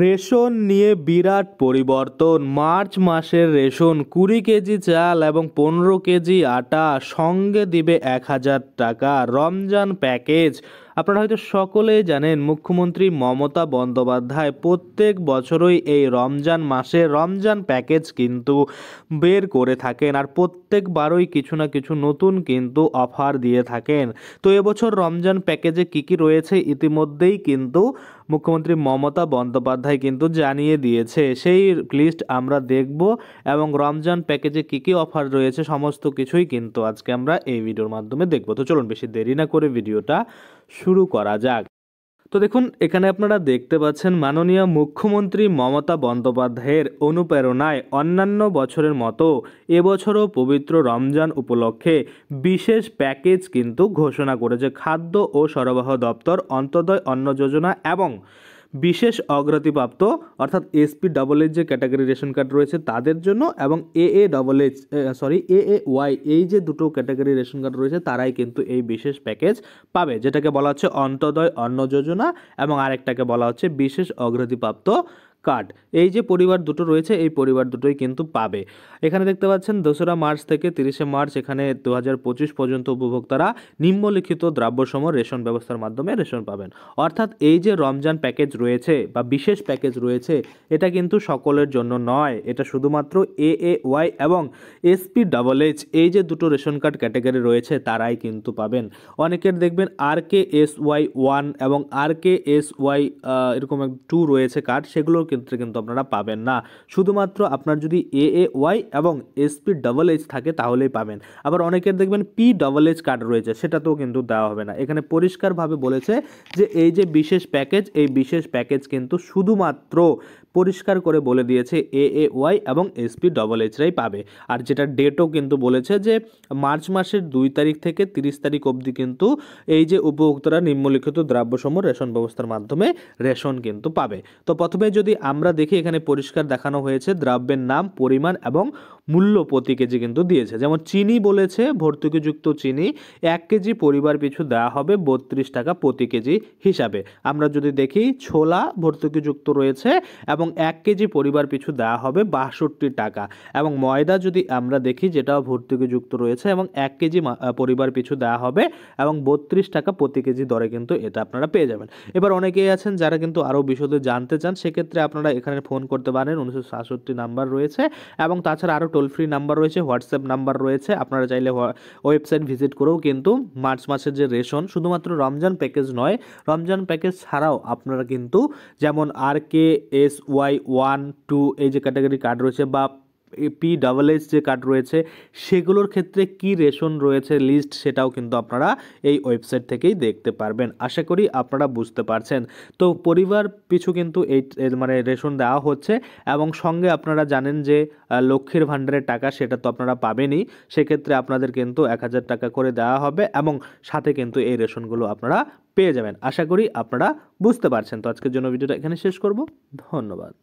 Ration নিয়ে বিরাট পরিবর্তন। March মাসের রেশন 20 কেজি চাল এবং 15 কেজি আটা, সঙ্গে দিবে 1000 টাকা রমজান প্যাকেজ। আপনারা হয়তো সকলেই জানেন মুখ্যমন্ত্রী মমতা বন্দ্যোপাধ্যায় প্রত্যেক বছরই এই রমজান মাসে রমজান প্যাকেজ কিন্তু বের করে থাকেন, আর প্রত্যেকবারই কিছু না কিছু নতুন কিন্তু অফার দিয়ে থাকেন। তো এবছর রমজান প্যাকেজে কি কি রয়েছে ইতিমধ্যেই কিন্তু মুখ্যমন্ত্রী মমতা বন্দ্যোপাধ্যায় কিন্তু জানিয়ে দিয়েছে। সেই লিস্ট আমরা দেখব এবং রমজান প্যাকেজে কি কি অফার রয়েছে সমস্ত কিছুই কিন্তু আজকে আমরা এই ভিডিওর মাধ্যমে দেখব। তো চলুন বেশি দেরি না করে ভিডিওটা শুরু করা যাক। তো দেখুন, এখানে আপনারা দেখতে পাচ্ছেন মাননীয় মুখ্যমন্ত্রী মমতা বন্দ্যোপাধ্যায়ের অনুপ্রেরণায় অন্যান্য বছরের মতো এবছরও পবিত্র রমজান উপলক্ষে বিশেষ প্যাকেজ কিন্তু ঘোষণা করেছে খাদ্য ও সরবরাহ দপ্তর, অন্তোদয় অন্ন যোজনা এবং বিশেষ অগ্রগতিপ্রাপ্ত অর্থাৎ SP-AA যে ক্যাটাগরি রেশন কার্ড রয়েছে তাদের জন্য, এবং AA-ওয়াই এই যে দুটো ক্যাটাগরি রেশন কার্ড রয়েছে তারাই কিন্তু এই বিশেষ প্যাকেজ পাবে, যেটাকে বলা হচ্ছে অন্তোদয় অন্ন যোজনা এবং আরেকটাকে বলা হচ্ছে বিশেষ অগ্রগতিপ্রাপ্ত কার্ড। এই যে পরিবার দুটো রয়েছে এই পরিবার দুটোই কিন্তু পাবে। এখানে দেখতে পাচ্ছেন 2রা মার্চ থেকে 30শে মার্চ এখানে 2025 পর্যন্ত উপভোক্তারা নিম্নলিখিত দ্রব্যসমূহ রেশন ব্যবস্থার মাধ্যমে রেশন পাবেন। অর্থাৎ এই যে রমজান প্যাকেজ রয়েছে বা বিশেষ প্যাকেজ রয়েছে এটা কিন্তু সকলের জন্য নয়, এটা শুধুমাত্র AA-ওয়াই এবং SP-AA এই যে দুটো রেশন কার্ড ক্যাটাগরি রয়েছে তারাই কিন্তু পাবেন। অনেকের দেখবেন RKSY 1 এবং RKSY এরকম 2 রয়েছে কার্ড, সেগুলোর ক্ষেত্রে কিন্তু আপনারা পাবেন না। শুধুমাত্র আপনার যদি AA-ওয়াই এবং SP-AA থাকে তাহলেই পাবেন। আবার অনেকের দেখবেন P-AA কার্ড রয়েছে, সেটাতেও কিন্তু দেওয়া হবে না। এখানে পরিষ্কারভাবে বলেছে যে এই যে বিশেষ প্যাকেজ এই বিশেষ প্যাকেজ কিন্তু শুধুমাত্র পরিষ্কার করে বলে দিয়েছে AA-ওয়াই এবং SP-AAরাই পাবে। আর যেটা ডেটও কিন্তু বলেছে যে মার্চ মাসের 2 তারিখ থেকে 30 তারিখ অবধি কিন্তু এই যে উপভোক্তারা নিম্নলিখিত দ্রব্যসমূহ রেশন ব্যবস্থার মাধ্যমে রেশন কিন্তু পাবে। তো প্রথমে যদি আমরা দেখি এখানে পরিষ্কার দেখানো হয়েছে দ্রব্যের নাম, পরিমাণ এবং মূল্য প্রতি কেজি কিন্তু দিয়েছে। যেমন চিনি বলেছে ভর্তুকিযুক্ত চিনি 1 কেজি পরিবার পিছু দেওয়া হবে 32 টাকা প্রতি কেজি হিসাবে। আমরা যদি দেখি ছোলা ভর্তুকিযুক্ত রয়েছে এবং 1 কেজি পরিবার পিছু দেওয়া হবে 62 টাকা, এবং ময়দা যদি আমরা দেখি যেটাও ভর্তুকিযুক্ত রয়েছে এবং 1 কেজি পরিবার পিছু দেওয়া হবে এবং 32 টাকা প্রতি কেজি দরে কিন্তু এটা আপনারা পেয়ে যাবেন। এবার অনেকেই আছেন যারা কিন্তু আরও বিশদে জানতে চান, সেক্ষেত্রে আপনারা এখানে ফোন করতে পারেন, 1967 নাম্বার রয়েছে এবং তাছাড়া আরও টোল ফ্রি নাম্বার রয়েছে, হোয়াটসঅ্যাপ নাম্বার রয়েছে। আপনারা চাইলে ওয়েবসাইট ভিজিট করেও কিন্তু মার্চ মাসের যে রেশন শুধুমাত্র রমজান প্যাকেজ নয়, রমজান প্যাকেজ ছাড়াও আপনারা কিন্তু যেমন RKSY 1, 2 এই যে ক্যাটাগরি কার্ড রয়েছে বা P-AA যে কার্ড রয়েছে সেগুলোর ক্ষেত্রে কি রেশন রয়েছে লিস্ট সেটাও কিন্তু আপনারা এই ওয়েবসাইট থেকেই দেখতে পারবেন। আশা করি আপনারা বুঝতে পারছেন। তো পরিবার পিছু কিন্তু এই মানে রেশন দেওয়া হচ্ছে এবং সঙ্গে আপনারা জানেন যে লক্ষ্মীর ভাণ্ডারের টাকা সেটা তো আপনারা পাবেনই, সেক্ষেত্রে আপনাদের কিন্তু 1000 টাকা করে দেওয়া হবে এবং সাথে কিন্তু এই রেশনগুলো আপনারা পেয়ে যাবেন। আশা করি আপনারা বুঝতে পারছেন। তো আজকের জন্য ভিডিওটা এখানে শেষ করব। ধন্যবাদ।